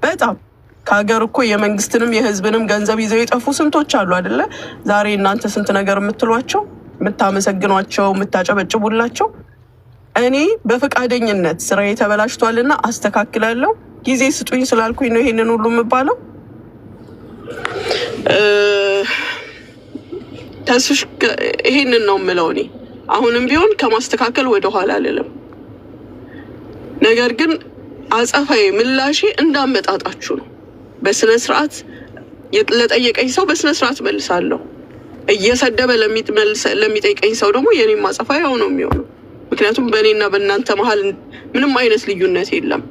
በጣም ከሀገር እኮ የመንግስትንም የህዝብንም ገንዘብ ይዘው የጠፉ ስንቶች አሉ አይደለ? ዛሬ እናንተ ስንት ነገር የምትሏቸው፣ የምታመሰግኗቸው፣ የምታጨበጭቡላቸው። እኔ በፈቃደኝነት ስራዬ ተበላሽቷልና አስተካክላለሁ፣ ጊዜ ስጡኝ ስላልኩኝ ነው ይሄንን ሁሉ የምባለው። ተስፍሽ ይሄንን ነው የምለው እኔ አሁንም ቢሆን ከማስተካከል ወደኋላ አልልም። ነገር ግን አጸፋዬ ምላሼ እንዳመጣጣችሁ ነው። በስነ ስርዓት ለጠየቀኝ ሰው በስነ ስርዓት መልሳለሁ። እየሰደበ ለሚጠይቀኝ ሰው ደግሞ የኔም አጸፋ ያው ነው የሚሆነው። ምክንያቱም በእኔና በእናንተ መሀል ምንም አይነት ልዩነት የለም።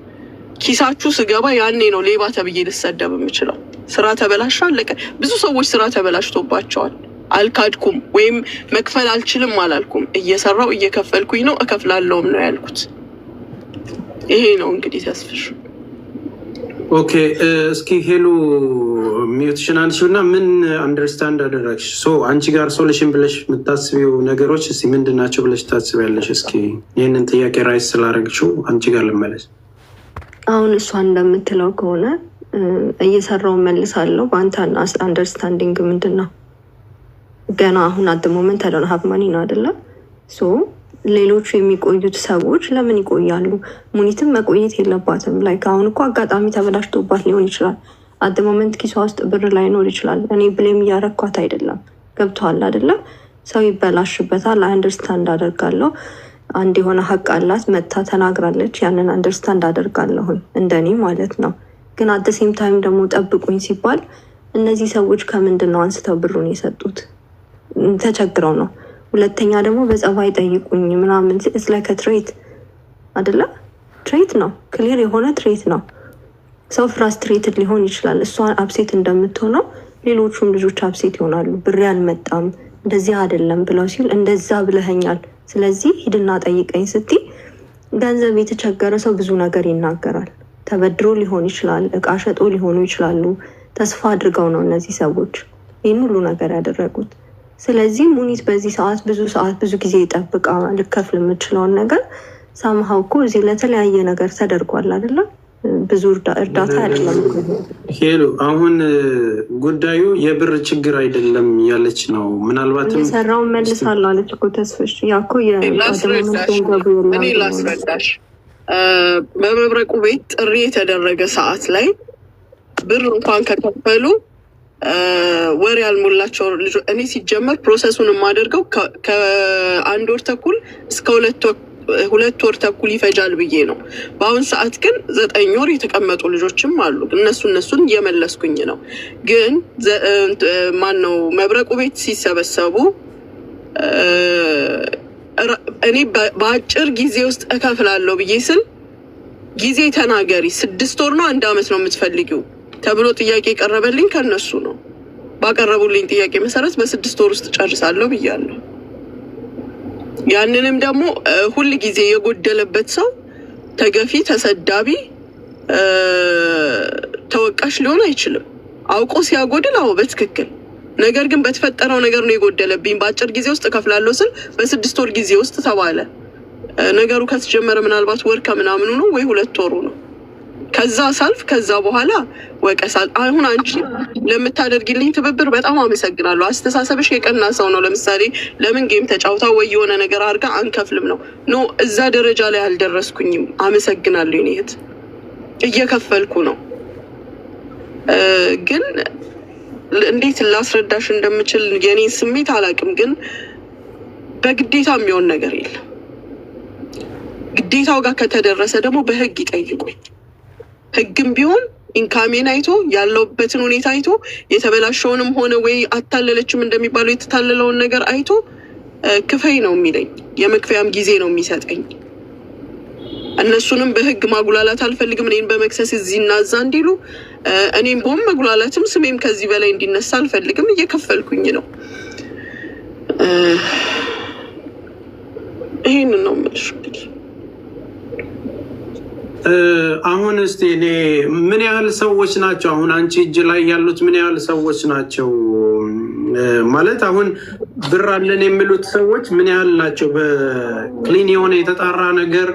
ኪሳችሁ ስገባ ያኔ ነው ሌባ ተብዬ ልሰደብ የምችለው። ስራ ተበላሽ አለቀ። ብዙ ሰዎች ስራ ተበላሽቶባቸዋል። አልካድኩም ወይም መክፈል አልችልም አላልኩም። እየሰራው እየከፈልኩኝ ነው፣ እከፍላለሁም ነው ያልኩት። ይሄ ነው እንግዲህ ተስፍሽ። ኦኬ እስኪ ሄሉ ሚውትሽን አንሺውና ምን አንደርስታንድ አደረግሽ? አንቺ ጋር ሶሉሽን ብለሽ የምታስቢው ነገሮች እስኪ ምንድን ናቸው ብለሽ ታስቢያለሽ? እስኪ ይህንን ጥያቄ ራይስ ስላደረግሽው አንቺ ጋር ልመለስ። አሁን እሷ እንደምትለው ከሆነ እየሰራው መልሳለሁ። በአንተ አንደርስታንዲንግ ምንድን ነው? ገና አሁን አት ሞመንት አዶን ሀብ ማኒ ነው አይደለም? ሌሎቹ የሚቆዩት ሰዎች ለምን ይቆያሉ? ሙኒትም መቆየት የለባትም። ላይክ አሁን እኮ አጋጣሚ ተበላሽቶባት ሊሆን ይችላል። አት ሞመንት ኪሷ ውስጥ ብር ላይኖር ይችላል። እኔ ብሌም እያረኳት አይደለም። ገብቶሃል አይደለም? ሰው ይበላሽበታል። አንደርስታንድ አደርጋለሁ። አንድ የሆነ ሀቅ አላት፣ መታ ተናግራለች። ያንን አንደርስታንድ አደርጋለሁኝ እንደኔ ማለት ነው። ግን አት ሴም ታይም ደግሞ ጠብቁኝ ሲባል እነዚህ ሰዎች ከምንድን ነው አንስተው ብሩን የሰጡት? ተቸግረው ነው። ሁለተኛ ደግሞ በጸባይ ጠይቁኝ ምናምን እስላይከ ትሬት አይደለ? ትሬት ነው፣ ክሊር የሆነ ትሬት ነው። ሰው ፍራስትሬትድ ሊሆን ይችላል። እሷ አፕሴት እንደምትሆነው ሌሎቹም ልጆች አፕሴት ይሆናሉ። ብሬ አልመጣም እንደዚህ አይደለም ብለው ሲል እንደዛ ብለኸኛል፣ ስለዚህ ሂድና ጠይቀኝ ስትይ ገንዘብ የተቸገረ ሰው ብዙ ነገር ይናገራል። ተበድሮ ሊሆን ይችላል፣ እቃ ሸጦ ሊሆኑ ይችላሉ። ተስፋ አድርገው ነው እነዚህ ሰዎች ይህን ሁሉ ነገር ያደረጉት። ስለዚህ ሙኒት በዚህ ሰዓት ብዙ ጊዜ ጠብቃ ልከፍል የምችለውን ነገር ሳምሃው እኮ እዚህ ለተለያየ ነገር ተደርጓል አይደለም? ብዙ እርዳታ አይደለም። ሄሉ አሁን ጉዳዩ የብር ችግር አይደለም ያለች ነው። ምናልባትም የሰራውን መልሳለሁ አለች እኮ ተስፍሽ። ያኮ እኔ ላስረዳሽ። በመብረቁ ቤት ጥሪ የተደረገ ሰዓት ላይ ብር እንኳን ከከፈሉ ወር ያልሞላቸው ልጆች እኔ ሲጀመር ፕሮሰሱን የማደርገው ከ1 ወር ተኩል እስከ 2 ወር ተኩል ይፈጃል ብዬ ነው። በአሁን ሰዓት ግን 9 ወር የተቀመጡ ልጆችም አሉ። እነሱን እየመለስኩኝ ነው። ግን ማነው መብረቁ ቤት ሲሰበሰቡ እኔ በአጭር ጊዜ ውስጥ እከፍላለሁ ብዬ ስል ጊዜ ተናገሪ፣ 6 ወር ነው 1 ዓመት ነው የምትፈልጊው ተብሎ ጥያቄ ቀረበልኝ። ከነሱ ነው ባቀረቡልኝ ጥያቄ መሰረት በ6 ወር ውስጥ ጨርሳለሁ ብያለሁ። ያንንም ደግሞ ሁል ጊዜ የጎደለበት ሰው ተገፊ፣ ተሰዳቢ፣ ተወቃሽ ሊሆን አይችልም። አውቆ ሲያጎድል አዎ በትክክል ነገር ግን በተፈጠረው ነገር ነው የጎደለብኝ። በአጭር ጊዜ ውስጥ እከፍላለሁ ስል በ6 ወር ጊዜ ውስጥ ተባለ። ነገሩ ከተጀመረ ምናልባት ወር ከምናምኑ ነው ወይ 2 ወሩ ነው። ከዛ ሳልፍ ከዛ በኋላ ወቀሳል። አሁን አንቺ ለምታደርግልኝ ትብብር በጣም አመሰግናለሁ። አስተሳሰብሽ የቀና ሰው ነው። ለምሳሌ ለምን ጌም ተጫውታ ወይ የሆነ ነገር አድርጋ አንከፍልም ነው። ኖ እዛ ደረጃ ላይ አልደረስኩኝም። አመሰግናለሁ። እኔ እህት እየከፈልኩ ነው። ግን እንዴት ላስረዳሽ እንደምችል የኔን ስሜት አላውቅም። ግን በግዴታ የሚሆን ነገር የለም። ግዴታው ጋር ከተደረሰ ደግሞ በህግ ይጠይቁኝ። ህግም ቢሆን ኢንካሜን አይቶ ያለውበትን ሁኔታ አይቶ የተበላሸውንም ሆነ ወይ አታለለችም እንደሚባለው የተታለለውን ነገር አይቶ ክፈይ ነው የሚለኝ። የመክፈያም ጊዜ ነው የሚሰጠኝ። እነሱንም በህግ ማጉላላት አልፈልግም። እኔን በመክሰስ እዚህ እና እዛ እንዲሉ እኔም በሆን መጉላላትም ስሜም ከዚህ በላይ እንዲነሳ አልፈልግም። እየከፈልኩኝ ነው። ይሄንን ነው የምልሽ እንግዲህ። አሁን እስቲ እኔ ምን ያህል ሰዎች ናቸው አሁን አንቺ እጅ ላይ ያሉት? ምን ያህል ሰዎች ናቸው ማለት አሁን ብር አለን የሚሉት ሰዎች ምን ያህል ናቸው? በክሊን የሆነ የተጣራ ነገር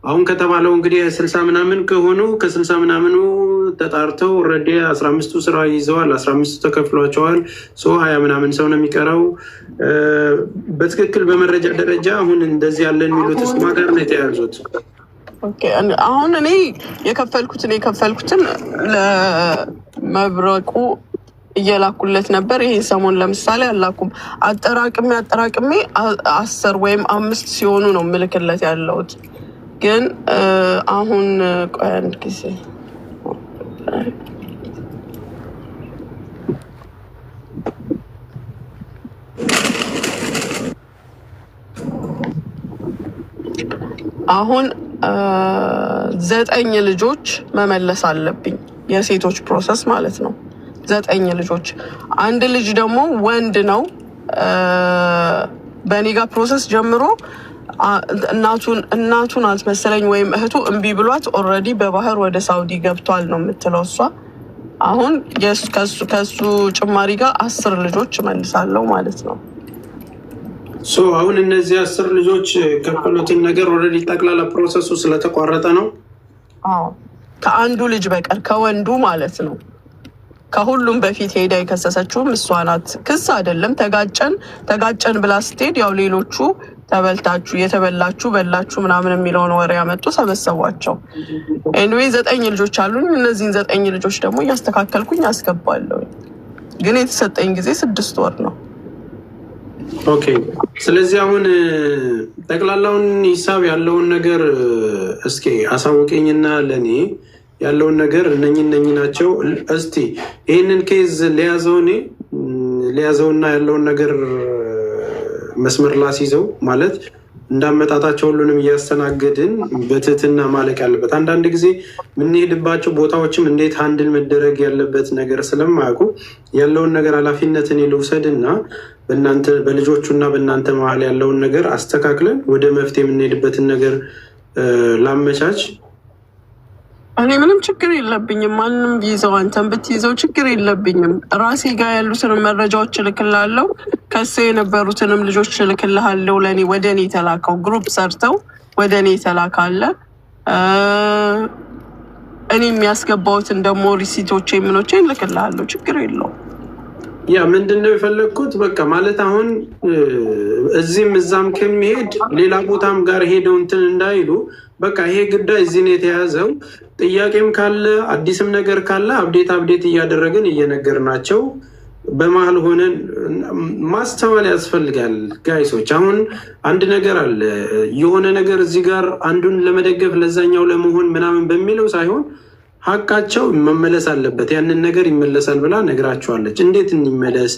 አሁን ከተባለው እንግዲህ 60 ምናምን ከሆኑ ከ60 ምናምኑ ተጣርተው ኦልሬዲ 15ቱ ስራ ይዘዋል። 15ቱ ተከፍሏቸዋል። 20 ምናምን ሰው ነው የሚቀረው። በትክክል በመረጃ ደረጃ አሁን እንደዚህ ያለ የሚሉት ስማ ጋር ነው የተያዙት። አሁን እኔ የከፈልኩትን ለመብረቁ እየላኩለት ነበር። ይሄ ሰሞን ለምሳሌ አላኩም። አጠራቅሜ 10 ወይም 5 ሲሆኑ ነው ምልክለት ያለሁት። ግን አሁን ቆይ አንድ ጊዜ አሁን 9 ልጆች መመለስ አለብኝ። የሴቶች ፕሮሰስ ማለት ነው። 9 ልጆች። አንድ ልጅ ደግሞ ወንድ ነው። በኔ ጋር ፕሮሰስ ጀምሮ እናቱን አልመሰለኝ ወይም እህቱ እምቢ ብሏት ኦልሬዲ በባህር ወደ ሳውዲ ገብቷል ነው የምትለው እሷ። አሁን ከሱ ጭማሪ ጋር 10 ልጆች መልሳለሁ ማለት ነው። አሁን እነዚህ 10 ልጆች ከፈሉትን ነገር ኦልሬዲ ጠቅላላ ፕሮሰሱ ስለተቋረጠ ነው። ከአንዱ ልጅ በቀር ከወንዱ ማለት ነው። ከሁሉም በፊት ሄዳ የከሰሰችውም እሷ ናት። ክስ አይደለም ተጋጨን ብላ ስትሄድ ያው ሌሎቹ የተበላችሁ በላችሁ ምናምን የሚለውን ወሬ ያመጡ ሰበሰቧቸው። ኤኒዌይ 9 ልጆች አሉኝ። እነዚህን 9 ልጆች ደግሞ እያስተካከልኩኝ አስገባለሁ። ግን የተሰጠኝ ጊዜ 6 ወር ነው። ኦኬ። ስለዚህ አሁን ጠቅላላውን ሂሳብ ያለውን ነገር እስኪ አሳውቀኝና ለኔ ያለውን ነገር እነኚህ ናቸው። እስቲ ይህንን ኬዝ ሊያዘውና ያለውን ነገር መስመር ላስይዘው ማለት እንዳመጣጣቸው ሁሉንም እያስተናገድን በትህትና ማለቅ ያለበት። አንዳንድ ጊዜ የምንሄድባቸው ቦታዎችም እንዴት ሃንድል መደረግ ያለበት ነገር ስለማያውቁ ያለውን ነገር ኃላፊነት እኔ ልውሰድና በልጆቹ እና በእናንተ መሀል ያለውን ነገር አስተካክለን ወደ መፍትሄ የምንሄድበትን ነገር ላመቻች። እኔ ምንም ችግር የለብኝም። ማንም ቢይዘው አንተን ብትይዘው ችግር የለብኝም። ራሴ ጋር ያሉትን መረጃዎች እልክልሃለሁ። ከሴ የነበሩትንም ልጆች እልክልሃለሁ። ለእኔ ወደ እኔ የተላከው ግሩፕ ሰርተው ወደ እኔ የተላካለ እኔ የሚያስገባውትን ደግሞ ሪሲቶች ምኖቼ እልክልሃለሁ። ችግር የለውም። ያ ምንድነው የፈለግኩት በቃ ማለት አሁን እዚህም እዛም ከሚሄድ ሌላ ቦታም ጋር ሄደው እንትን እንዳይሉ በቃ ይሄ ጉዳይ እዚህ ነው የተያዘው። ጥያቄም ካለ አዲስም ነገር ካለ አብዴት እያደረግን እየነገርናቸው በመሀል ሆነን ማስተዋል ያስፈልጋል። ጋይሶች አሁን አንድ ነገር አለ። የሆነ ነገር እዚህ ጋር አንዱን ለመደገፍ ለዛኛው ለመሆን ምናምን በሚለው ሳይሆን ሀቃቸው መመለስ አለበት። ያንን ነገር ይመለሳል ብላ ነግራቸዋለች። እንዴት እንመለስ?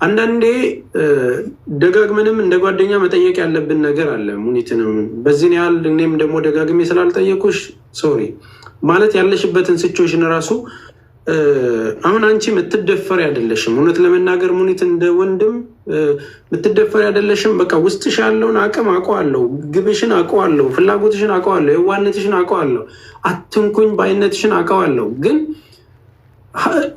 አንዳንዴ ደጋግመንም እንደ ጓደኛ መጠየቅ ያለብን ነገር አለ። ሙኒትንም በዚህን ያህል እኔም ደግሞ ደጋግሜ ስላልጠየቁሽ ሶሪ ማለት ያለሽበትን ሲቹዌሽን ራሱ አሁን አንቺ የምትደፈሪ አይደለሽም። እውነት ለመናገር ሙኒት እንደ ወንድም የምትደፈሪ አይደለሽም። በቃ ውስጥሽ ያለውን አቅም አውቀዋለሁ፣ ግብሽን አውቀዋለሁ፣ ፍላጎትሽን አውቀዋለሁ፣ የዋህነትሽን አውቀዋለሁ፣ አትንኩኝ ባይነትሽን አውቀዋለሁ። ግን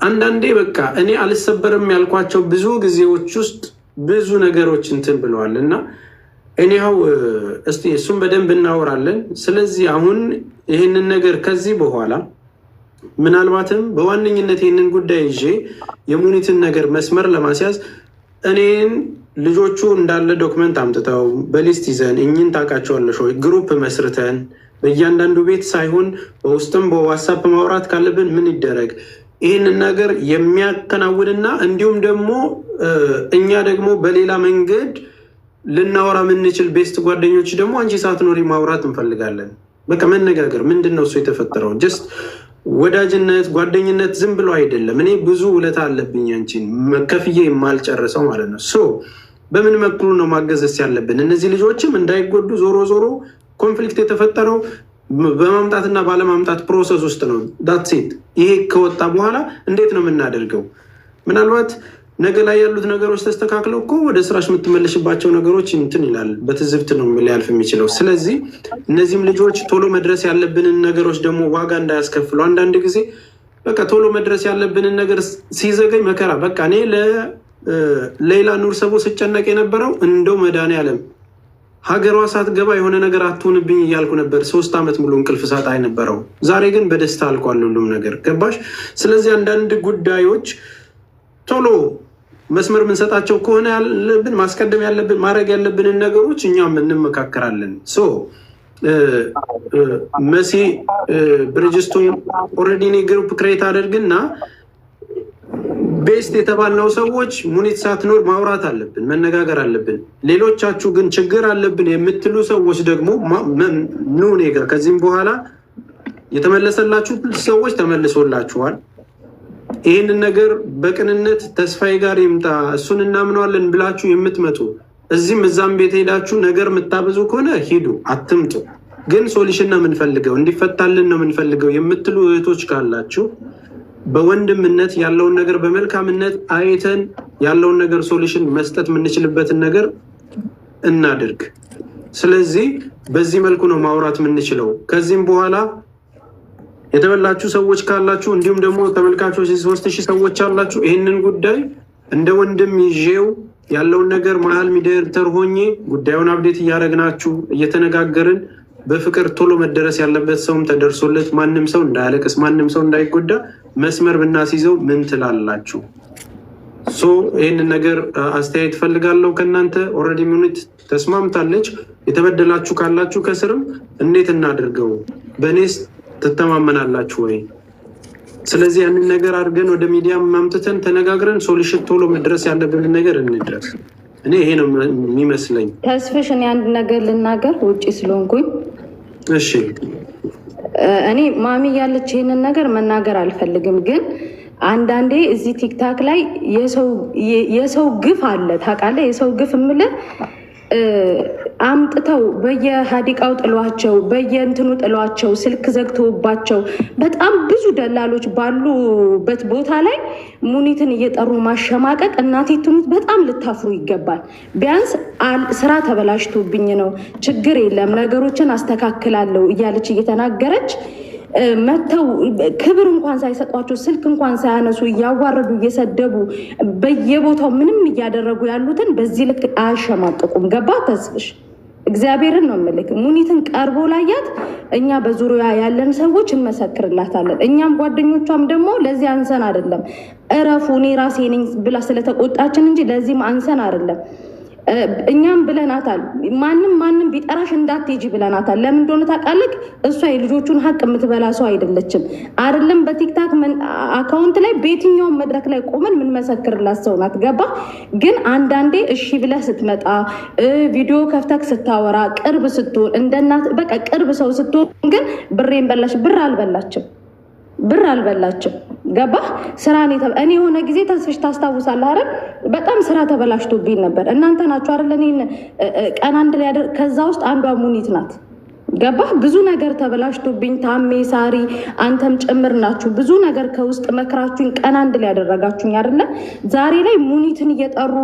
አንዳንዴ በቃ እኔ አልሰበርም ያልኳቸው ብዙ ጊዜዎች ውስጥ ብዙ ነገሮች እንትን ብለዋል እና እኔው እስቲ እሱም በደንብ እናወራለን። ስለዚህ አሁን ይህንን ነገር ከዚህ በኋላ ምናልባትም በዋነኝነት ይህንን ጉዳይ ይዤ የሙኒትን ነገር መስመር ለማስያዝ እኔን ልጆቹ እንዳለ ዶክመንት አምጥተው በሊስት ይዘን እኝን ታውቃቸዋለሽ ወይ ግሩፕ መስርተን በእያንዳንዱ ቤት ሳይሆን በውስጥም በዋትሳፕ ማውራት ካለብን ምን ይደረግ ይህንን ነገር የሚያከናውንና እንዲሁም ደግሞ እኛ ደግሞ በሌላ መንገድ ልናወራ የምንችል ቤስት ጓደኞች ደግሞ አንቺ ሳትኖሪ ማውራት እንፈልጋለን። በቃ መነጋገር ምንድን ነው እሱ የተፈጠረው ጀስት ወዳጅነት ጓደኝነት ዝም ብሎ አይደለም። እኔ ብዙ ውለታ አለብኝ አንቺን መከፍዬ የማልጨርሰው ማለት ነው። በምን መክሉ ነው ማገዘስ ያለብን? እነዚህ ልጆችም እንዳይጎዱ ዞሮ ኮንፍሊክት የተፈጠረው በማምጣትና ባለማምጣት ፕሮሰስ ውስጥ ነው። ዳትሴት ይሄ ከወጣ በኋላ እንዴት ነው የምናደርገው? ምናልባት ነገ ላይ ያሉት ነገሮች ተስተካክለው እኮ ወደ ስራሽ የምትመለሽባቸው ነገሮች እንትን ይላል። በትዝብት ነው ሊያልፍ የሚችለው። ስለዚህ እነዚህም ልጆች ቶሎ መድረስ ያለብንን ነገሮች ደግሞ ዋጋ እንዳያስከፍሉ አንዳንድ ጊዜ በቃ ቶሎ መድረስ ያለብንን ነገር ሲዘገኝ መከራ በቃ እኔ ለሌላ ኑር ሰቦ ስጨነቅ የነበረው እንደው መድኃኒዓለም ሀገሯ ሳትገባ የሆነ ነገር አትሆንብኝ እያልኩ ነበር። 3 ዓመት ሙሉ እንቅልፍ ሳጣ የነበረው ዛሬ ግን በደስታ አልቋል ሁሉም ነገር። ገባሽ? ስለዚህ አንዳንድ ጉዳዮች ቶሎ መስመር የምንሰጣቸው ከሆነ ያለብን ማስቀደም ያለብን ማድረግ ያለብንን ነገሮች እኛም እንመካከራለን። መሲ ብሪጅስቶን ኦልሬዲ እኔ ግሩፕ ክሬት አደርግና ቤስት የተባልነው ሰዎች ሙኒት ሳትኖር ማውራት አለብን፣ መነጋገር አለብን። ሌሎቻችሁ ግን ችግር አለብን የምትሉ ሰዎች ደግሞ ኑ እኔ ጋር። ከዚህም በኋላ የተመለሰላችሁ ሰዎች ተመልሶላችኋል። ይህንን ነገር በቅንነት ተስፋዬ ጋር ይምጣ እሱን እናምነዋለን ብላችሁ የምትመጡ እዚህም እዛም ቤት ሄዳችሁ ነገር የምታበዙ ከሆነ ሂዱ፣ አትምጡ። ግን ሶሉሽን ነው የምንፈልገው፣ እንዲፈታልን ነው የምንፈልገው የምትሉ እህቶች ካላችሁ በወንድምነት ያለውን ነገር በመልካምነት አይተን ያለውን ነገር ሶሉሽን መስጠት የምንችልበትን ነገር እናድርግ። ስለዚህ በዚህ መልኩ ነው ማውራት የምንችለው። ከዚህም በኋላ የተበላችሁ ሰዎች ካላችሁ እንዲሁም ደግሞ ተመልካቾች 3000 ሰዎች አላችሁ፣ ይህንን ጉዳይ እንደ ወንድም ይዤው ያለውን ነገር መሀል ሚዲሬተር ሆኜ ጉዳዩን አብዴት እያደረግናችሁ እየተነጋገርን በፍቅር ቶሎ መደረስ ያለበት ሰውም ተደርሶለት ማንም ሰው እንዳያለቅስ ማንም ሰው እንዳይጎዳ መስመር ብናስይዘው ምን ትላላችሁ? ይህንን ነገር አስተያየት ፈልጋለሁ ከእናንተ። ኦልሬዲ ሙኒት ተስማምታለች። የተበደላችሁ ካላችሁ ከስርም እንዴት እናድርገው? በእኔስ ትተማመናላችሁ ወይ? ስለዚህ ያንን ነገር አድርገን ወደ ሚዲያ ማምጥተን ተነጋግረን ሶሉሽን ቶሎ መድረስ ያለብንን ነገር እንድረስ። እኔ ይሄ ነው የሚመስለኝ። ተስፍሽ እኔ አንድ ነገር ልናገር ውጭ ስለሆንኩኝ። እሺ እኔ ማሚ ያለች ይሄንን ነገር መናገር አልፈልግም፣ ግን አንዳንዴ እዚህ ቲክታክ ላይ የሰው ግፍ አለ ታውቃለህ። የሰው ግፍ የምልህ አምጥተው በየሀዲቃው ጥሏቸው በየእንትኑ ጥሏቸው ስልክ ዘግተውባቸው በጣም ብዙ ደላሎች ባሉበት ቦታ ላይ ሙኒትን እየጠሩ ማሸማቀቅ። እናቴ ትሙት በጣም ልታፍሩ ይገባል። ቢያንስ ስራ ተበላሽቶብኝ ነው ችግር የለም ነገሮችን አስተካክላለሁ እያለች እየተናገረች መተው ክብር እንኳን ሳይሰጧቸው ስልክ እንኳን ሳያነሱ እያዋረዱ እየሰደቡ በየቦታው ምንም እያደረጉ ያሉትን በዚህ ልክ አያሸማቅቁም። ገባ ተስፍሽ? እግዚአብሔርን ነው የምልክ። ሙኒትን ቀርቦ ላያት እኛ በዙሪያ ያለን ሰዎች እንመሰክርላታለን። እኛም ጓደኞቿም ደግሞ ለዚህ አንሰን አይደለም። እረፉ እኔ ራሴ ነኝ ብላ ስለተቆጣችን እንጂ ለዚህም አንሰን አይደለም። እኛም ብለናታል። ማንም ቢጠራሽ እንዳትሄጂ ብለናታል። ለምን እንደሆነ ታውቃለህ? እሷ የልጆቹን ሀቅ የምትበላ ሰው አይደለችም። አይደለም በቲክታክ አካውንት ላይ በየትኛውም መድረክ ላይ ቆመን የምንመሰክርላት ሰው ናት። ገባ? ግን አንዳንዴ እሺ ብለህ ስትመጣ ቪዲዮ ከፍተክ ስታወራ ቅርብ ስትሆን እንደናት በቃ ቅርብ ሰው ስትሆን ግን ብሬን በላሽ። ብር አልበላችም። ገባ? ስራኔ እኔ የሆነ ጊዜ ተስፍሽ ታስታውሳለህ አይደል? በጣም ስራ ተበላሽቶብኝ ነበር። እናንተ ናችሁ አይደል እኔን ቀን አንድ ላይ ከዛ ውስጥ አንዷ ሙኒት ናት። ገባ? ብዙ ነገር ተበላሽቶብኝ ታሜ ሳሪ አንተም ጭምር ናችሁ ብዙ ነገር ከውስጥ መክራችሁኝ ቀን አንድ ላይ ያደረጋችሁኝ አይደለ? ዛሬ ላይ ሙኒትን እየጠሩ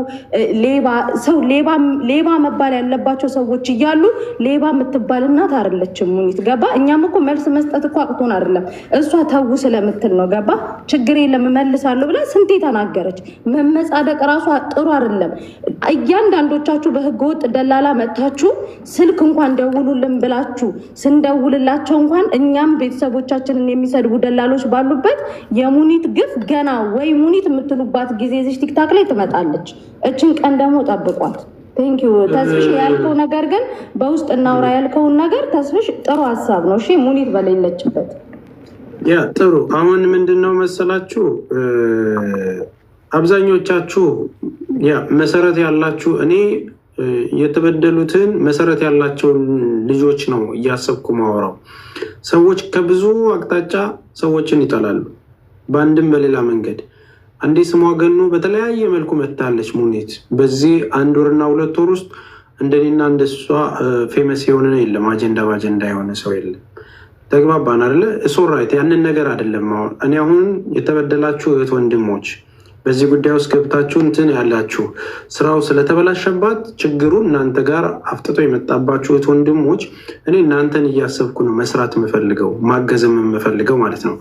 ሌባ መባል ያለባቸው ሰዎች እያሉ ሌባ የምትባል እናት አይደለችም ሙኒት። ገባ? እኛም እኮ መልስ መስጠት እኮ አቅቶን አይደለም፣ እሷ ተው ስለምትል ነው። ገባ? ችግር የለም እመልሳለሁ ብላ ስንቴ ተናገረች። መመጻደቅ ራሷ ጥሩ አይደለም። እያንዳንዶቻችሁ በህገወጥ ደላላ መታችሁ ስልክ እንኳን ደውሉልን ብላችሁ ስንደውልላቸው እንኳን እኛም ቤተሰቦቻችንን የሚሰድቡ ደላሎች ባሉበት የሙኒት ግፍ ገና ወይ ሙኒት የምትሉባት ጊዜ እዚህ ቲክታክ ላይ ትመጣለች። እችን ቀን ደግሞ ጠብቋት። ቴንኪዩ ተስፍሽ። ያልከው ነገር ግን በውስጥ እናውራ ያልከውን ነገር ተስፍሽ ጥሩ ሀሳብ ነው። እሺ ሙኒት በሌለችበት ያ ጥሩ። አሁን ምንድን ነው መሰላችሁ አብዛኞቻችሁ መሰረት ያላችሁ እኔ የተበደሉትን መሰረት ያላቸውን ልጆች ነው እያሰብኩ ማወራው። ሰዎች ከብዙ አቅጣጫ ሰዎችን ይጠላሉ፣ በአንድም በሌላ መንገድ። አንዴ ስሟ ገኖ በተለያየ መልኩ መታለች ሙኒት። በዚህ 1 ወርና 2 ወር ውስጥ እንደኔና እንደሷ ፌመስ የሆነ የለም፣ አጀንዳ በአጀንዳ የሆነ ሰው የለም። ተግባባን አይደለ? ሶራይት ያንን ነገር አይደለም። እኔ አሁን የተበደላችሁ እህት ወንድሞች በዚህ ጉዳይ ውስጥ ገብታችሁ እንትን ያላችሁ ስራው ስለተበላሸባት ችግሩ እናንተ ጋር አፍጥጦ የመጣባችሁት ወንድሞች እኔ እናንተን እያሰብኩ ነው መስራት የምፈልገው ማገዝም የምፈልገው ማለት ነው።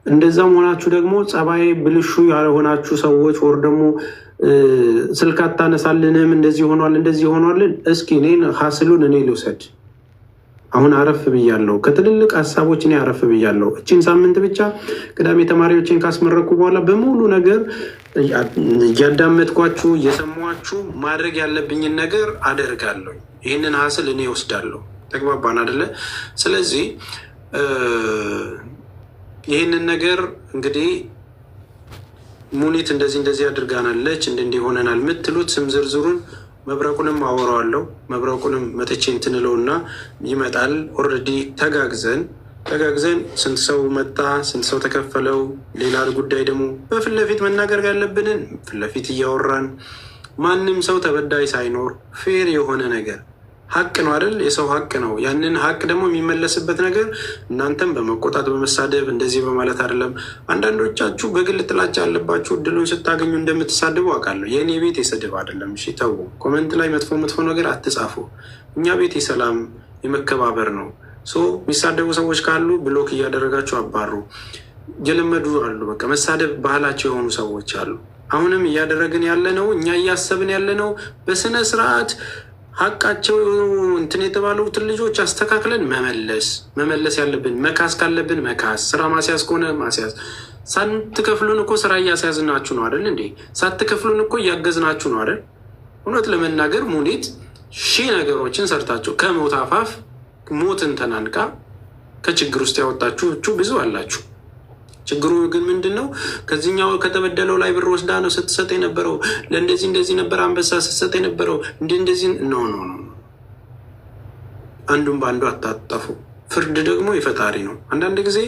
እንደዛም ሆናችሁ ደግሞ ጸባይ ብልሹ ያልሆናችሁ ሰዎች ወር ደግሞ ስልክ አታነሳልንም እንደዚህ ሆኗልን። እስኪ እኔን ሀስሉን እኔ ልውሰድ። አሁን አረፍ ብያለሁ። ከትልልቅ ሀሳቦች እኔ አረፍ ብያለሁ። እችን ሳምንት ብቻ ቅዳሜ ተማሪዎችን ካስመረኩ በኋላ በሙሉ ነገር እያዳመጥኳችሁ እየሰሟችሁ ማድረግ ያለብኝን ነገር አደርጋለሁ። ይህንን ሀስል እኔ ወስዳለሁ። ተግባባን አደለ? ስለዚህ ይህንን ነገር እንግዲህ ሙኒት እንደዚህ አድርጋናለች እንዲህ ሆነናል የምትሉት ስም ዝርዝሩን መብረቁንም አወራዋለሁ። መብረቁንም መጥቼ እንትንለውና ይመጣል። ኦልሬዲ ተጋግዘን ስንት ሰው መጣ፣ ስንት ሰው ተከፈለው፣ ሌላ ጉዳይ ደግሞ በፊት ለፊት መናገር ያለብንን ፊት ለፊት እያወራን ማንም ሰው ተበዳይ ሳይኖር ፌር የሆነ ነገር ሀቅ ነው አይደል? የሰው ሀቅ ነው። ያንን ሀቅ ደግሞ የሚመለስበት ነገር እናንተም በመቆጣት በመሳደብ እንደዚህ በማለት አይደለም። አንዳንዶቻችሁ በግል ጥላቻ ያለባችሁ እድሉን ስታገኙ እንደምትሳደቡ አውቃለሁ። የእኔ ቤት የስድብ አይደለም። እሺ ተው፣ ኮመንት ላይ መጥፎ ነገር አትጻፉ። እኛ ቤት የሰላም የመከባበር ነው። የሚሳደቡ ሰዎች ካሉ ብሎክ እያደረጋችሁ አባሩ። የለመዱ አሉ፣ በቃ መሳደብ ባህላቸው የሆኑ ሰዎች አሉ። አሁንም እያደረግን ያለ ነው፣ እኛ እያሰብን ያለ ነው በስነ ስርዓት ሀቃቸው እንትን የተባሉትን ልጆች አስተካክለን መመለስ ያለብን፣ መካስ ካለብን መካስ፣ ስራ ማስያዝ ከሆነ ማስያዝ። ሳትከፍሉን እኮ ስራ እያስያዝናችሁ ነው አይደል እንዴ? ሳትከፍሉን እኮ እያገዝናችሁ ነው አይደል? እውነት ለመናገር ሙኒት ሺህ ነገሮችን ሰርታችሁ ከሞት አፋፍ ሞትን ተናንቃ ከችግር ውስጥ ያወጣችሁ ብዙ አላችሁ። ችግሩ ግን ምንድን ነው? ከዚህኛው ከተበደለው ላይ ብር ወስዳ ነው ስትሰጥ የነበረው። ለእንደዚህ ነበር አንበሳ ስትሰጥ የነበረው። እንደዚህ ኖ አንዱን በአንዱ አታጠፉ። ፍርድ ደግሞ የፈጣሪ ነው። አንዳንድ ጊዜ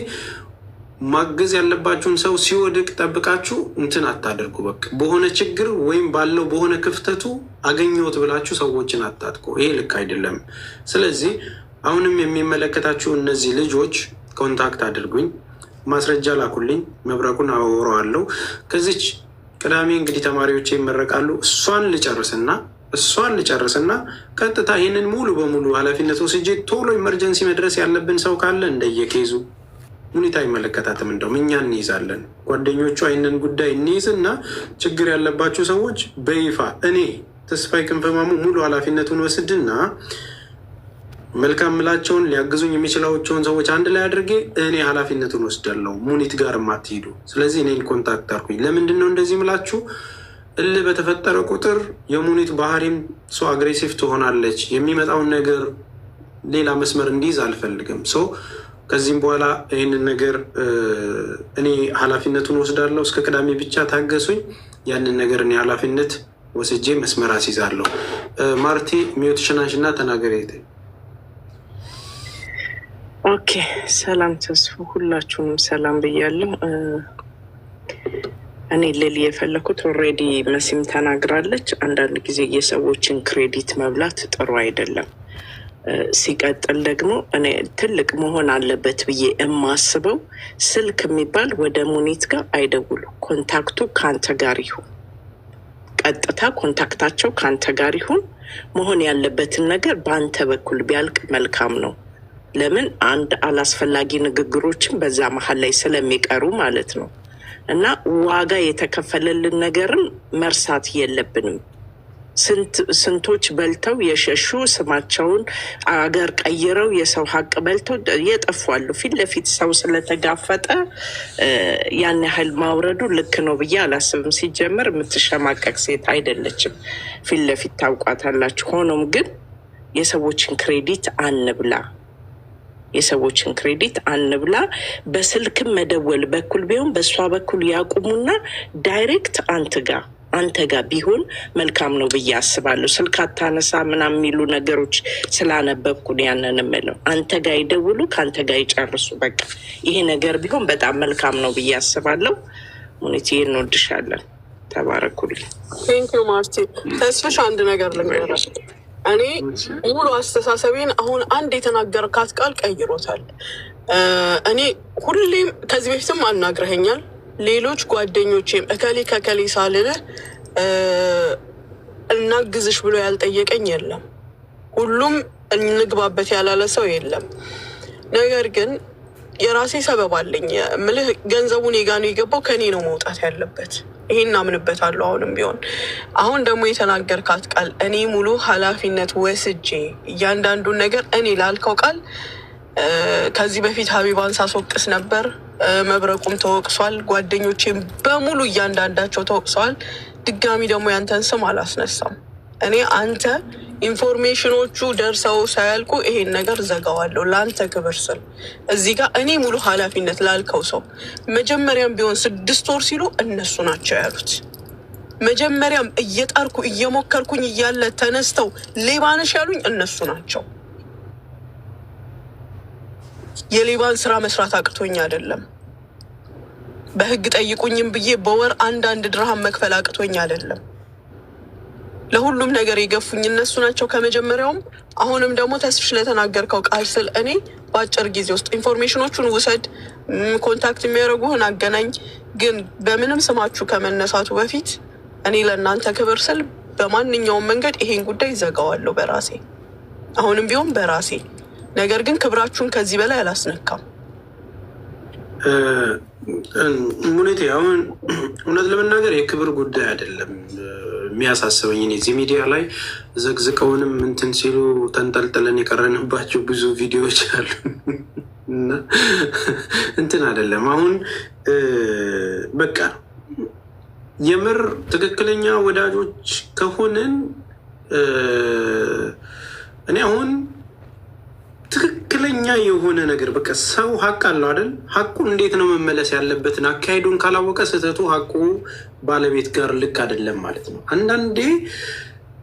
ማገዝ ያለባችሁን ሰው ሲወድቅ ጠብቃችሁ እንትን አታደርጉ። በቃ በሆነ ችግር ወይም ባለው በሆነ ክፍተቱ አገኘሁት ብላችሁ ሰዎችን አታጥቁ። ይሄ ልክ አይደለም። ስለዚህ አሁንም የሚመለከታችሁ እነዚህ ልጆች ኮንታክት አድርጉኝ፣ ማስረጃ ላኩልኝ፣ መብረቁን አወራዋለሁ። ከዚች ቅዳሜ እንግዲህ ተማሪዎች ይመረቃሉ። እሷን ልጨርስና ቀጥታ ይህንን ሙሉ በሙሉ ኃላፊነት ወስጄ ቶሎ ኢመርጀንሲ መድረስ ያለብን ሰው ካለ እንደየኬዙ ሙኒት አይመለከታትም፣ እንደውም እኛ እንይዛለን። ጓደኞቹ ይህንን ጉዳይ እንይዝና ችግር ያለባቸው ሰዎች በይፋ እኔ ተስፋዬ ክንፈ ማሞ ሙሉ ኃላፊነቱን ወስድና መልካም ምላቸውን ሊያግዙኝ የሚችላቸውን ሰዎች አንድ ላይ አድርጌ እኔ ኃላፊነቱን ወስዳለሁ። ሙኒት ጋር ማትሄዱ። ስለዚህ እኔን ኮንታክት አድርጉኝ። ለምንድን ነው እንደዚህ ምላችሁ? እልህ በተፈጠረ ቁጥር የሙኒት ባህሪም ሰው አግሬሲቭ ትሆናለች። የሚመጣውን ነገር ሌላ መስመር እንዲይዝ አልፈልግም። ከዚህም በኋላ ይህንን ነገር እኔ ኃላፊነቱን ወስዳለሁ። እስከ ቅዳሜ ብቻ ታገሱኝ። ያንን ነገር እኔ ኃላፊነት ወስጄ መስመር አስይዛለሁ። ማርቲ ሚዩት ሽናሽና ተናገር። ኦኬ፣ ሰላም ተስፉ፣ ሁላችሁንም ሰላም ብያለሁ። እኔ ልል የፈለኩት ኦልሬዲ መሲም ተናግራለች። አንዳንድ ጊዜ የሰዎችን ክሬዲት መብላት ጥሩ አይደለም። ሲቀጥል ደግሞ እኔ ትልቅ መሆን አለበት ብዬ የማስበው ስልክ የሚባል ወደ ሙኒት ጋር አይደውሉ። ኮንታክቱ ከአንተ ጋር ይሁን፣ ቀጥታ ኮንታክታቸው ከአንተ ጋር ይሁን። መሆን ያለበትን ነገር በአንተ በኩል ቢያልቅ መልካም ነው። ለምን አንድ አላስፈላጊ ንግግሮችን በዛ መሀል ላይ ስለሚቀሩ ማለት ነው። እና ዋጋ የተከፈለልን ነገርም መርሳት የለብንም። ስንቶች በልተው የሸሹ ስማቸውን አገር ቀይረው የሰው ሀቅ በልተው የጠፏሉ። ፊት ለፊት ሰው ስለተጋፈጠ ያን ያህል ማውረዱ ልክ ነው ብዬ አላስብም። ሲጀመር የምትሸማቀቅ ሴት አይደለችም። ፊት ለፊት ታውቋታላችሁ። ሆኖም ግን የሰዎችን ክሬዲት አንብላ። በስልክም መደወል በኩል ቢሆን በእሷ በኩል ያቁሙና ዳይሬክት አንተ ጋር ቢሆን መልካም ነው ብዬ አስባለሁ። ስልክ አታነሳ ምናምን የሚሉ ነገሮች ስላነበብኩን ያንን የምለው አንተ ጋር ይደውሉ፣ ከአንተ ጋር ይጨርሱ። በቃ ይሄ ነገር ቢሆን በጣም መልካም ነው ብዬ አስባለሁ። ሙኒት እንወድሻለን። ተባረኩልኝ። ቴንኪው ማርቲ። ተስፍሽ አንድ ነገር ልንገርሽ። እኔ ሙሉ አስተሳሰቤን አሁን አንድ የተናገርካት ቃል ቀይሮታል። እኔ ሁሌም ከዚህ በፊትም አናግረኸኛል። ሌሎች ጓደኞቼም እከሌ ከከሌ ሳልልህ እናግዝሽ ብሎ ያልጠየቀኝ የለም። ሁሉም እንግባበት ያላለ ሰው የለም። ነገር ግን የራሴ ሰበብ አለኝ ምልህ ገንዘቡን የጋኑ የገባው ከኔ ነው መውጣት ያለበት። ይሄን አምንበታለሁ። አሁንም ቢሆን አሁን ደግሞ የተናገርካት ቃል እኔ ሙሉ ኃላፊነት ወስጄ እያንዳንዱን ነገር እኔ ላልከው ቃል ከዚህ በፊት ሀቢባን ሳስወቅስ ነበር። መብረቁም ተወቅሷል። ጓደኞቼም በሙሉ እያንዳንዳቸው ተወቅሰዋል። ድጋሚ ደግሞ ያንተን ስም አላስነሳም። እኔ አንተ ኢንፎርሜሽኖቹ ደርሰው ሳያልቁ ይሄን ነገር ዘጋዋለሁ ለአንተ ክብር ስል። እዚህ ጋር እኔ ሙሉ ኃላፊነት ላልከው ሰው መጀመሪያም ቢሆን 6 ወር ሲሉ እነሱ ናቸው ያሉት። መጀመሪያም እየጣርኩ እየሞከርኩኝ እያለ ተነስተው ሌባነሽ ያሉኝ እነሱ ናቸው። የሌባን ስራ መስራት አቅቶኝ አይደለም። በህግ ጠይቁኝም ብዬ በወር 1 ድርሃም መክፈል አቅቶኝ አይደለም። ለሁሉም ነገር የገፉኝ እነሱ ናቸው ከመጀመሪያውም። አሁንም ደግሞ ተስፍሽ ለተናገርከው ቃል ስል እኔ በአጭር ጊዜ ውስጥ ኢንፎርሜሽኖቹን ውሰድ፣ ኮንታክት የሚያደርጉህን አገናኝ። ግን በምንም ስማችሁ ከመነሳቱ በፊት እኔ ለእናንተ ክብር ስል በማንኛውም መንገድ ይሄን ጉዳይ ዘጋዋለሁ በራሴ፣ አሁንም ቢሆን በራሴ። ነገር ግን ክብራችሁን ከዚህ በላይ አላስነካም። ሙኒቴ አሁን እውነት ለመናገር የክብር ጉዳይ አይደለም የሚያሳስበኝ። እዚህ ሚዲያ ላይ ዘግዝቀውንም እንትን ሲሉ ተንጠልጥለን የቀረንባቸው ብዙ ቪዲዮዎች አሉ እና እንትን አይደለም። አሁን በቃ የምር ትክክለኛ ወዳጆች ከሆንን እኔ አሁን ትክክለኛ የሆነ ነገር በቃ ሰው ሀቅ አለው አይደል? ሀቁ እንዴት ነው መመለስ ያለበትን አካሄዱን ካላወቀ ስህተቱ ሀቁ ባለቤት ጋር ልክ አይደለም ማለት ነው። አንዳንዴ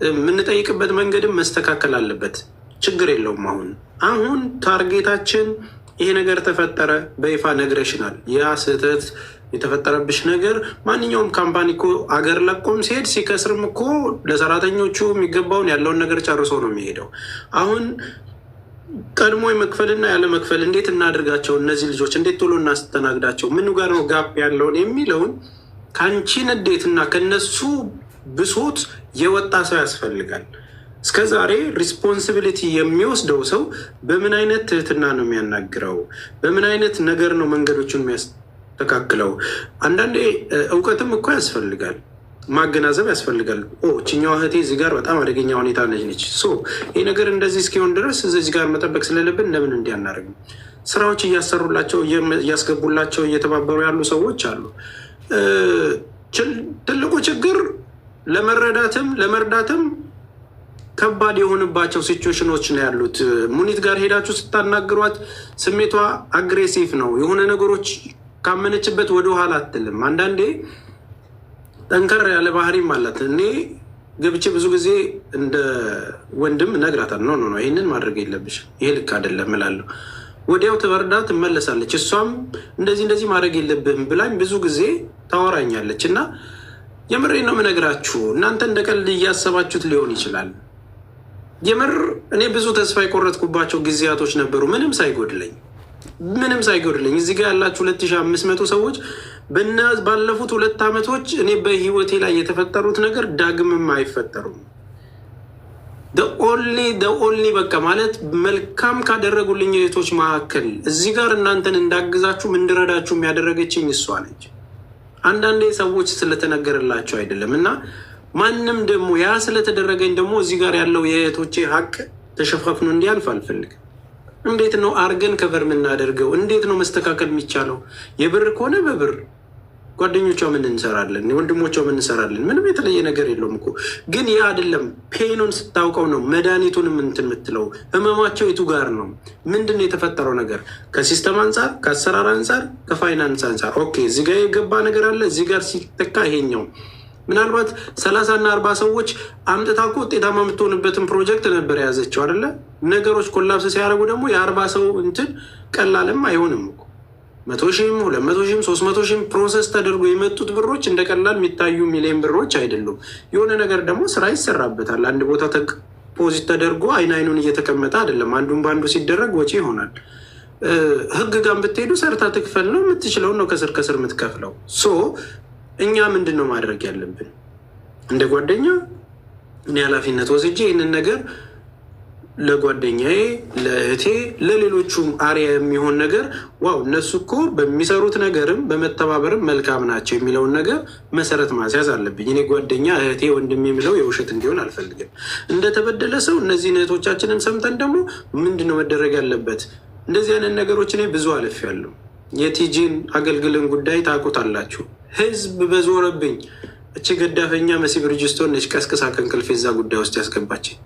የምንጠይቅበት መንገድም መስተካከል አለበት። ችግር የለውም። አሁን ታርጌታችን ይሄ ነገር ተፈጠረ፣ በይፋ ነግረሽናል። ያ ስህተት የተፈጠረብሽ ነገር ማንኛውም ካምፓኒ እኮ አገር ለቆም ሲሄድ ሲከስርም እኮ ለሰራተኞቹ የሚገባውን ያለውን ነገር ጨርሶ ነው የሚሄደው። አሁን ቀድሞ የመክፈልና ያለ መክፈል እንዴት እናድርጋቸው? እነዚህ ልጆች እንዴት ቶሎ እናስተናግዳቸው? ምኑ ጋር ነው ጋፕ ያለውን የሚለውን ከአንቺ ንዴትና ከነሱ ብሶት የወጣ ሰው ያስፈልጋል። እስከዛሬ ሪስፖንሲቢሊቲ የሚወስደው ሰው በምን አይነት ትህትና ነው የሚያናግረው? በምን አይነት ነገር ነው መንገዶቹን የሚያስተካክለው? አንዳንዴ እውቀትም እኮ ያስፈልጋል፣ ማገናዘብ ያስፈልጋል። ችኛዋ እህቴ እዚህ ጋር በጣም አደገኛ ሁኔታ ነች። ይህ ነገር እንደዚህ እስኪሆን ድረስ እዚህ ጋር መጠበቅ ስለሌለብን ለምን እንዲያናደርግ ስራዎች እያሰሩላቸው እያስገቡላቸው እየተባበሩ ያሉ ሰዎች አሉ። ትልቁ ችግር ለመረዳትም ለመርዳትም ከባድ የሆንባቸው ሲቹዌሽኖች ነው ያሉት። ሙኒት ጋር ሄዳችሁ ስታናግሯት ስሜቷ አግሬሲቭ ነው። የሆነ ነገሮች ካመነችበት ወደኋላ አትልም። አንዳንዴ ጠንከር ያለ ባህሪም አላት። እኔ ገብቼ ብዙ ጊዜ እንደ ወንድም እነግራታለሁ። ኖ ይህንን ማድረግ የለብሽም፣ ይሄ ልክ አይደለም እላለሁ። ወዲያው ትበርዳ ትመለሳለች። እሷም እንደዚህ ማድረግ የለብህም ብላኝ ብዙ ጊዜ ታወራኛለች። እና የምሬ ነው የምነግራችሁ። እናንተ እንደ ቀልድ እያሰባችሁት ሊሆን ይችላል። የምር እኔ ብዙ ተስፋ የቆረጥኩባቸው ጊዜያቶች ነበሩ፣ ምንም ሳይጎድለኝ እዚህ ጋር ያላችሁ 2500 ሰዎች ባለፉት 2 ዓመቶች እኔ በህይወቴ ላይ የተፈጠሩት ነገር ዳግምም አይፈጠሩም። ኦንሊ በቃ ማለት መልካም ካደረጉልኝ እህቶች መካከል እዚህ ጋር እናንተን እንዳግዛችሁ እንድረዳችሁ ያደረገችኝ እሷ ነች። አንዳንዴ ሰዎች ስለተነገረላቸው አይደለም። እና ማንም ደግሞ ያ ስለተደረገኝ ደግሞ እዚህ ጋር ያለው የእህቶቼ ሀቅ ተሸፋፍኖ እንዲያልፍ አልፈልግም። እንዴት ነው አርገን ከቨር የምናደርገው? እንዴት ነው መስተካከል የሚቻለው? የብር ከሆነ በብር ጓደኞቿ ምን እንሰራለን፣ ወንድሞቿ ምን እንሰራለን። ምንም የተለየ ነገር የለውም እኮ። ግን ያ አይደለም። ፔኑን ስታውቀው ነው መድኃኒቱንም እንትን የምትለው። ህመማቸው የቱ ጋር ነው? ምንድን ነው የተፈጠረው ነገር? ከሲስተም አንጻር፣ ከአሰራር አንጻር፣ ከፋይናንስ አንጻር። ኦኬ እዚህ ጋር የገባ ነገር አለ፣ እዚህ ጋር ሲተካ ይሄኛው ምናልባት 30 እና 40 ሰዎች አምጥታ እኮ ውጤታማ የምትሆንበትን ፕሮጀክት ነበር የያዘችው አይደለ? ነገሮች ኮላፕስ ሲያደርጉ ደግሞ የ40 ሰው እንትን ቀላልም አይሆንም እኮ 100 ሺህም 200 ሺህም 300 ሺህም ፕሮሰስ ተደርጎ የመጡት ብሮች እንደ ቀላል የሚታዩ ሚሊዮን ብሮች አይደሉም። የሆነ ነገር ደግሞ ስራ ይሰራበታል። አንድ ቦታ ፖዚት ተደርጎ አይኑን እየተቀመጠ አይደለም። አንዱን በአንዱ ሲደረግ ወጪ ይሆናል። ህግ ጋር ብትሄዱ ሰርታ ትክፈል ነው የምትችለውን ነው ከስር ከስር የምትከፍለው። እኛ ምንድን ነው ማድረግ ያለብን? እንደ ጓደኛ እኔ ኃላፊነት ወስጄ ይህንን ነገር ለጓደኛዬ፣ ለእህቴ፣ ለሌሎቹም አሪያ የሚሆን ነገር ዋው እነሱ እኮ በሚሰሩት ነገርም በመተባበርም መልካም ናቸው የሚለውን ነገር መሰረት ማስያዝ አለብኝ። እኔ ጓደኛ፣ እህቴ፣ ወንድም የሚለው የውሸት እንዲሆን አልፈልግም። እንደተበደለ ሰው እነዚህን እህቶቻችንን ሰምተን ደግሞ ምንድነው መደረግ ያለበት? እንደዚህ አይነት ነገሮች እኔ ብዙ አልፌያለሁ። የቲጂን አገልግልን ጉዳይ ታውቁታላችሁ። ህዝብ በዞረብኝ እቺ ገዳፈኛ መሲ ብርጅስቶን ነች ቀስቅሳ ከእንቅልፌ እዛ ጉዳይ ውስጥ ያስገባችኝ።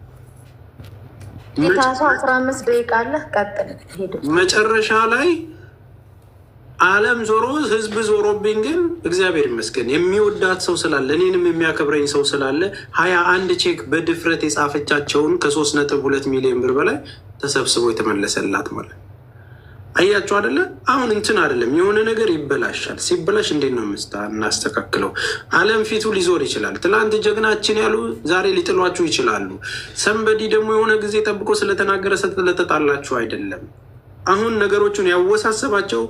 የታሱ 15 ደቂቃ አለ። ቀጥል ሄዱ። መጨረሻ ላይ ዓለም ዞሮ ህዝብ ዞሮብኝ፣ ግን እግዚአብሔር ይመስገን የሚወዳት ሰው ስላለ እኔንም የሚያከብረኝ ሰው ስላለ 21 ቼክ በድፍረት የጻፈቻቸውን ከ3.2 ሚሊዮን ብር በላይ ተሰብስቦ የተመለሰላት ማለት ነው። አያችሁ አይደለ? አሁን እንትን አይደለም የሆነ ነገር ይበላሻል። ሲበላሽ እንዴት ነው እናስተካክለው? ዓለም ፊቱ ሊዞር ይችላል። ትላንት ጀግናችን ያሉ ዛሬ ሊጥሏችሁ ይችላሉ። ሰንበዲ ደግሞ የሆነ ጊዜ ጠብቆ ስለተናገረ ስለተጣላችሁ አይደለም። አሁን ነገሮቹን ያወሳሰባቸው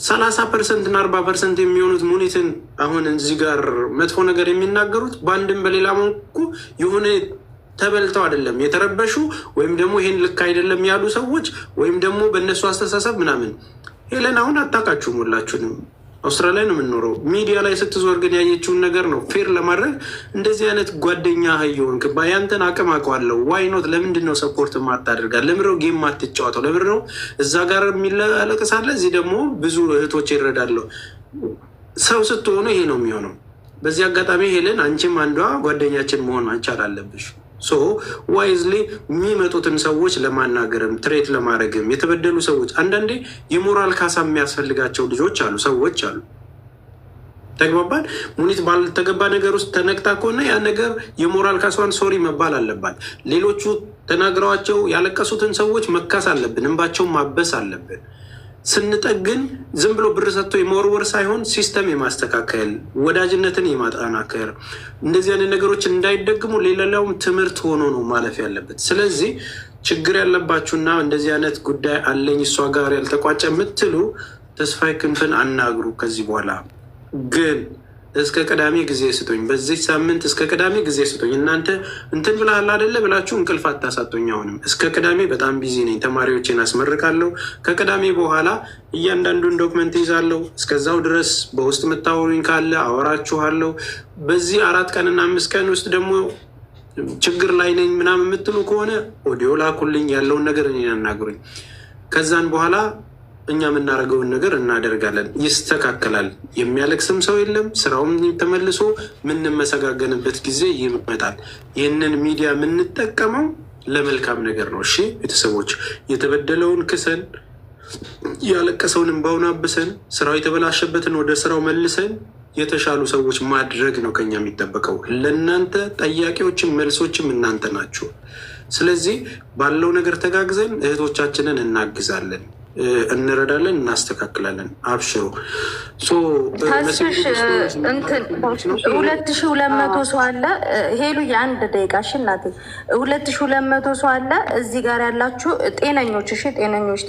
30% እና 40% የሚሆኑት ሙኒትን አሁን እዚህ ጋር መጥፎ ነገር የሚናገሩት በአንድም በሌላ መልኩ የሆነ ተበልተው አይደለም የተረበሹ ወይም ደግሞ ይሄን ልክ አይደለም ያሉ ሰዎች ወይም ደግሞ በእነሱ አስተሳሰብ ምናምን። ሄለን አሁን አታውቃችሁም፣ ሁላችሁንም አውስትራሊያ ነው የምንኖረው። ሚዲያ ላይ ስትዞር ግን ያየችውን ነገር ነው ፌር ለማድረግ እንደዚህ አይነት ጓደኛ ሀየውን ያንተን አቅም አውቀዋለሁ። ዋይኖት ለምንድን ነው ሰፖርት ማታደርጋል? ለምንድነው ጌም ማትጫወተው? ለምንድነው እዛ ጋር የሚለቀሳለ? እዚህ ደግሞ ብዙ እህቶች ይረዳለሁ። ሰው ስትሆኑ ይሄ ነው የሚሆነው። በዚህ አጋጣሚ ሄለን አንቺም አንዷ ጓደኛችን መሆን መቻል አለብሽ። ሶ ዋይዝሊ የሚመጡትን ሰዎች ለማናገርም ትሬት ለማድረግም የተበደሉ ሰዎች አንዳንዴ የሞራል ካሳ የሚያስፈልጋቸው ልጆች አሉ፣ ሰዎች አሉ። ተግባባን። ሙኒት ባልተገባ ነገር ውስጥ ተነቅጣ ከሆነ ያ ነገር የሞራል ካሳዋን ሶሪ መባል አለባት። ሌሎቹ ተናግረዋቸው ያለቀሱትን ሰዎች መካስ አለብን፣ እንባቸውን ማበስ አለብን። ስንጠግን ዝም ብሎ ብር ሰጥቶ የመወርወር ሳይሆን ሲስተም የማስተካከል ወዳጅነትን የማጠናከር እንደዚህ አይነት ነገሮች እንዳይደግሙ ሌላውም ትምህርት ሆኖ ነው ማለፍ ያለበት። ስለዚህ ችግር ያለባችሁና እንደዚህ አይነት ጉዳይ አለኝ እሷ ጋር ያልተቋጨ የምትሉ ተስፋዬ ክንፍን አናግሩ። ከዚህ በኋላ ግን እስከ ቅዳሜ ጊዜ ስጡኝ። በዚህ ሳምንት እስከ ቅዳሜ ጊዜ ስጡኝ። እናንተ እንትን ብለሃል አይደለ ብላችሁ እንቅልፍ አታሳጡኝ። አሁንም እስከ ቅዳሜ በጣም ቢዚ ነኝ። ተማሪዎችን አስመርቃለሁ። ከቅዳሜ በኋላ እያንዳንዱን ዶክመንት ይዛለሁ። እስከዛው ድረስ በውስጥ የምታወሩኝ ካለ አወራችኋለሁ። በዚህ 4 ቀንና 5 ቀን ውስጥ ደግሞ ችግር ላይ ነኝ ምናምን የምትሉ ከሆነ ኦዲዮ ላኩልኝ። ያለውን ነገር እኔን አናግሩኝ። ከዛን በኋላ እኛ የምናደርገውን ነገር እናደርጋለን። ይስተካከላል። የሚያለቅስም ሰው የለም። ስራውም ተመልሶ የምንመሰጋገንበት ጊዜ ይመጣል። ይህንን ሚዲያ የምንጠቀመው ለመልካም ነገር ነው። እሺ ቤተሰቦች፣ የተበደለውን ክሰን፣ ያለቀሰውን እንባውን አብሰን፣ ስራው የተበላሸበትን ወደ ስራው መልሰን የተሻሉ ሰዎች ማድረግ ነው ከኛ የሚጠበቀው። ለእናንተ ጠያቂዎችም መልሶችም እናንተ ናችሁ። ስለዚህ ባለው ነገር ተጋግዘን እህቶቻችንን እናግዛለን፣ እንረዳለን፣ እናስተካክላለን። አብሽሩ። ተስፍሽ እንትን 2200 ሰው አለ። ሄሉ የአንድ ደቂቃ እሺ እናቴ፣ 2200 ሰው አለ እዚህ ጋር ያላችሁ ጤነኞች፣ እሺ ጤነኞች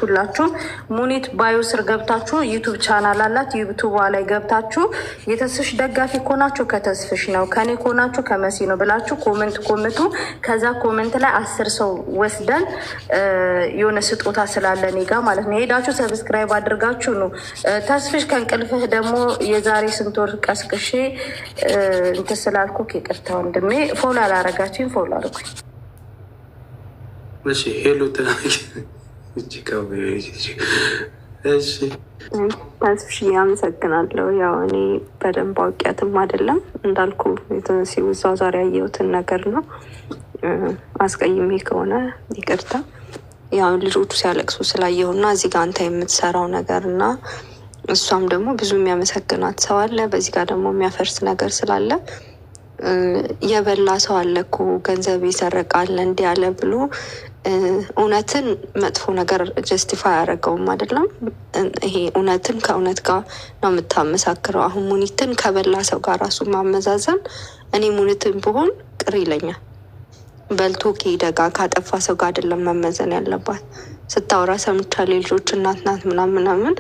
ሁላችሁም ሙኒት ባዮ ስር ገብታችሁ ዩቱብ ቻናል አላት፣ ዩቱብ ላይ ገብታችሁ የተስፍሽ ደጋፊ ከሆናችሁ ከተስፍሽ ነው፣ ከኔ ከሆናችሁ ከመሲ ነው ብላችሁ ኮመንቱ። ከዛ ኮመንት ላይ 10 ሰው ወስደን የሆነ ስጦታ ስላለን ጋ ማለት ነው ሄዳችሁ ሰብስክራይብ አድርጋችሁ ነው። ተስፍሽ ከእንቅልፍህ ደግሞ የዛሬ ስንት ወር ቀስቅሼ እንትን ስላልኩ ይቅርታ ወንድሜ። ፎሎ አላረጋችሁኝ፣ ፎሎ አድርጉኝ። እሺ ሄሎ ተስፍሽ አመሰግናለሁ። ያው እኔ በደንብ አውቂያትም አይደለም እንዳልኩ ሲውዛው ዛሬ ያየሁትን ነገር ነው። አስቀይሜ ከሆነ ይቅርታ። ያው ልጆቹ ሲያለቅሱ ስላየሁና እዚህ ጋር አንተ የምትሰራው ነገር እና እሷም ደግሞ ብዙ የሚያመሰግናት ሰው አለ። በዚህ ጋር ደግሞ የሚያፈርስ ነገር ስላለ የበላ ሰው አለ እኮ ገንዘብ ይሰረቃል እንዲህ ያለ ብሎ እውነትን መጥፎ ነገር ጀስቲፋይ አያደርገውም አይደለም። ይሄ እውነትን ከእውነት ጋር ነው የምታመሳክረው። አሁን ሙኒትን ከበላ ሰው ጋር ራሱ ማመዛዘን እኔ ሙኒትን ብሆን ቅር ይለኛል። በልቶ ደጋ ካጠፋ ሰው ጋር አይደለም መመዘን ያለባት። ስታወራ ሰምቻለሁ፣ የልጆች እናት ናት ምናምን።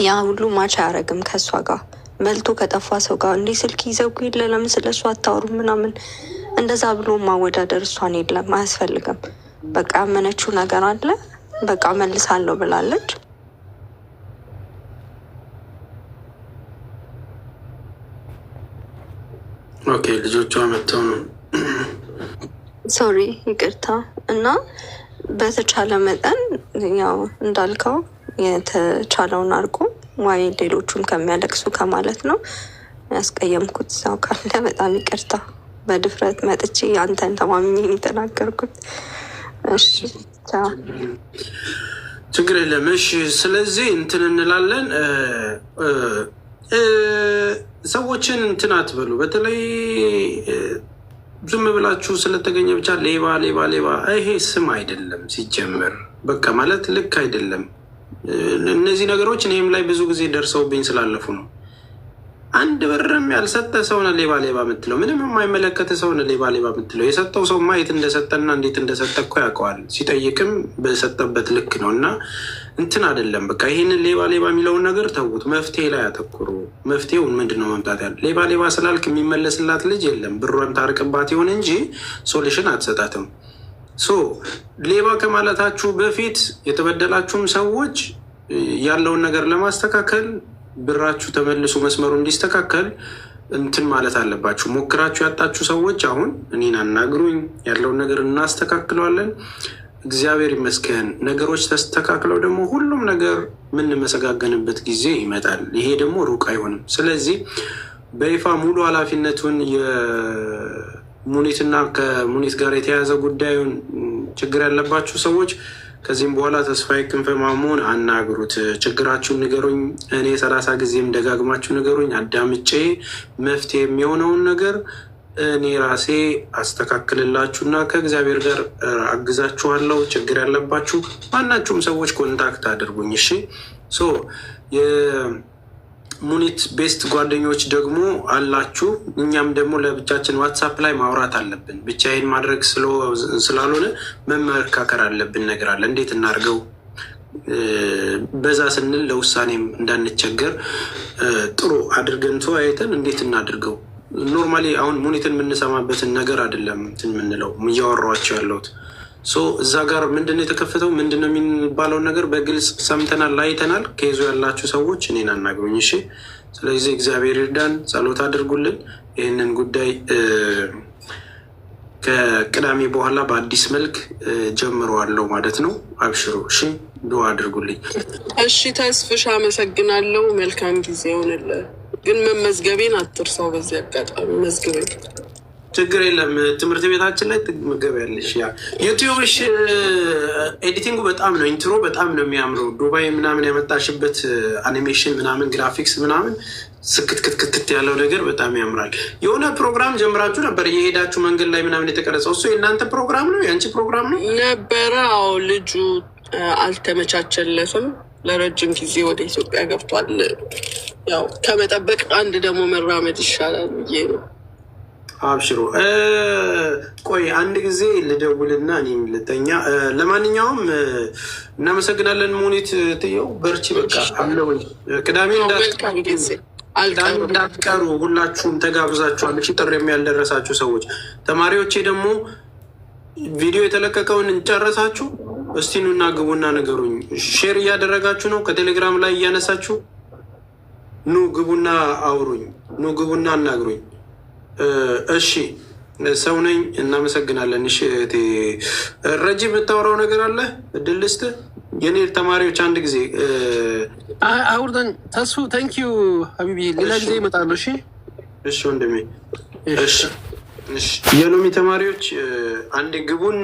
ያ ሁሉ ማች አያረግም ከእሷ ጋር። በልቶ ከጠፋ ሰው ጋር እንዲህ ስልክ ይዘጉ የለ ለምን ስለሱ አታወሩ ምናምን። እንደዛ ብሎ ማወዳደር እሷን የለም አያስፈልግም። በቃ ያመነችው ነገር አለ። በቃ መልሳለሁ ብላለች። ኦኬ ልጆቿ መጥተው ነው። ሶሪ ይቅርታ። እና በተቻለ መጠን ያው እንዳልከው የተቻለውን አድርጎ ዋይ ሌሎቹም ከሚያለቅሱ ከማለት ነው። ያስቀየምኩት ሰው ካለ በጣም ይቅርታ። በድፍረት መጥቼ አንተን ተማምኜ የተናገርኩት። እሺ ችግር የለም። እሺ ስለዚህ እንትን እንላለን። ሰዎችን እንትን አትበሉ። በተለይ ዝም ብላችሁ ስለተገኘ ብቻ ሌባ ሌባ ሌባ፣ ይሄ ስም አይደለም ሲጀመር። በቃ ማለት ልክ አይደለም። እነዚህ ነገሮች እኔም ላይ ብዙ ጊዜ ደርሰውብኝ ስላለፉ ነው። አንድ ብርም ያልሰጠ ሰውነ ሌባ ሌባ የምትለው፣ ምንም የማይመለከት ሰውነ ሌባ ሌባ የምትለው። የሰጠው ሰው ማየት እንደሰጠና እንዴት እንደሰጠ እኮ ያውቀዋል። ሲጠይቅም በሰጠበት ልክ ነው። እና እንትን አይደለም። በቃ ይህንን ሌባ ሌባ የሚለውን ነገር ተዉት። መፍትሄ ላይ ያተኩሩ። መፍትሄውን ምንድን ነው መምጣት ያለ? ሌባ ሌባ ስላልክ የሚመለስላት ልጅ የለም። ብሯን ታርቅባት ይሆን እንጂ ሶሉሽን አትሰጣትም። ሌባ ከማለታችሁ በፊት የተበደላችሁም ሰዎች ያለውን ነገር ለማስተካከል ብራችሁ ተመልሶ መስመሩ እንዲስተካከል እንትን ማለት አለባችሁ። ሞክራችሁ ያጣችሁ ሰዎች አሁን እኔን አናግሩኝ፣ ያለውን ነገር እናስተካክለዋለን። እግዚአብሔር ይመስገን ነገሮች ተስተካክለው ደግሞ ሁሉም ነገር የምንመሰጋገንበት ጊዜ ይመጣል። ይሄ ደግሞ ሩቅ አይሆንም። ስለዚህ በይፋ ሙሉ ኃላፊነቱን የሙኒትና ከሙኒት ጋር የተያያዘ ጉዳዩን ችግር ያለባችሁ ሰዎች ከዚህም በኋላ ተስፋዬ ክንፈ ማሞን አናግሩት። ችግራችሁን ንገሩኝ። እኔ 30 ጊዜም ደጋግማችሁ ንገሩኝ። አዳምጬ መፍትሄ የሚሆነውን ነገር እኔ ራሴ አስተካክልላችሁና ከእግዚአብሔር ጋር አግዛችኋለሁ። ችግር ያለባችሁ ማናችሁም ሰዎች ኮንታክት አድርጉኝ። እሺ የሙኒት ቤስት ጓደኞች ደግሞ አላችሁ። እኛም ደግሞ ለብቻችን ዋትሳፕ ላይ ማውራት አለብን። ብቻዬን ማድረግ ስላልሆነ መመካከር አለብን። ነገር አለ እንዴት እናድርገው። በዛ ስንል ለውሳኔም እንዳንቸገር ጥሩ አድርገን ተወያይተን እንዴት እናድርገው። ኖርማሊ አሁን ሙኒትን የምንሰማበትን ነገር አይደለም እንትን የምንለው እያወራኋቸው ያለሁት። እዛ ጋር ምንድነው የተከፈተው ምንድነው የሚባለውን ነገር በግልጽ ሰምተናል፣ አይተናል። ከይዞ ያላችሁ ሰዎች እኔን አናግሩኝ። እሺ ስለዚህ እግዚአብሔር ይርዳን፣ ጸሎት አድርጉልን። ይህንን ጉዳይ ከቅዳሜ በኋላ በአዲስ መልክ ጀምረዋለሁ ማለት ነው። አብሽሩ። እሺ ዱዓ አድርጉልኝ። እሺ ተስፍሽ አመሰግናለሁ። መልካም ጊዜ ይሆንልህ። ግን መመዝገቤን አትርሳው። በዚህ አጋጣሚ መዝግበኝ። ችግር የለም። ትምህርት ቤታችን ላይ ትመገቢያለሽ። ያ ዩቲዩብሽ ኤዲቲንጉ በጣም ነው፣ ኢንትሮ በጣም ነው የሚያምረው። ዱባይ ምናምን ያመጣሽበት አኒሜሽን ምናምን ግራፊክስ ምናምን ስክትክትክት ያለው ነገር በጣም ያምራል። የሆነ ፕሮግራም ጀምራችሁ ነበር እየሄዳችሁ መንገድ ላይ ምናምን የተቀረጸው። እሱ የእናንተ ፕሮግራም ነው? የአንቺ ፕሮግራም ነው ነበረ? አዎ ልጁ አልተመቻቸለትም። ለረጅም ጊዜ ወደ ኢትዮጵያ ገብቷል። ያው ከመጠበቅ አንድ ደግሞ መራመድ ይሻላል ብዬ ነው። አብሽሮ ቆይ አንድ ጊዜ ልደውልና እኔም ልተኛ። ለማንኛውም እናመሰግናለን። ሙኒት ትየው በርቺ። በቃ አለውኝ ቅዳሜ እንዳትቀሩ ሁላችሁም ተጋብዛችኋል። እሺ ጥሪም ያልደረሳችሁ ሰዎች ተማሪዎቼ ደግሞ ቪዲዮ የተለቀቀውን እንጨረሳችሁ። እስቲ ኑና ግቡና ነገሩኝ። ሼር እያደረጋችሁ ነው ከቴሌግራም ላይ እያነሳችሁ ኑ ግቡና አውሩኝ። ኑ ግቡና አናግሩኝ። እሺ ሰው ነኝ። እናመሰግናለን። እሺ ረጂ የምታወራው ነገር አለ? እድል ልስጥ። የኔ ተማሪዎች አንድ ጊዜ አውርደን ተስፉ ታንኪዩ ሀቢቢ፣ ሌላ ጊዜ ይመጣሉ። እሺ እሺ ወንድሜ። እሺ የሎሚ ተማሪዎች አንድ ግቡና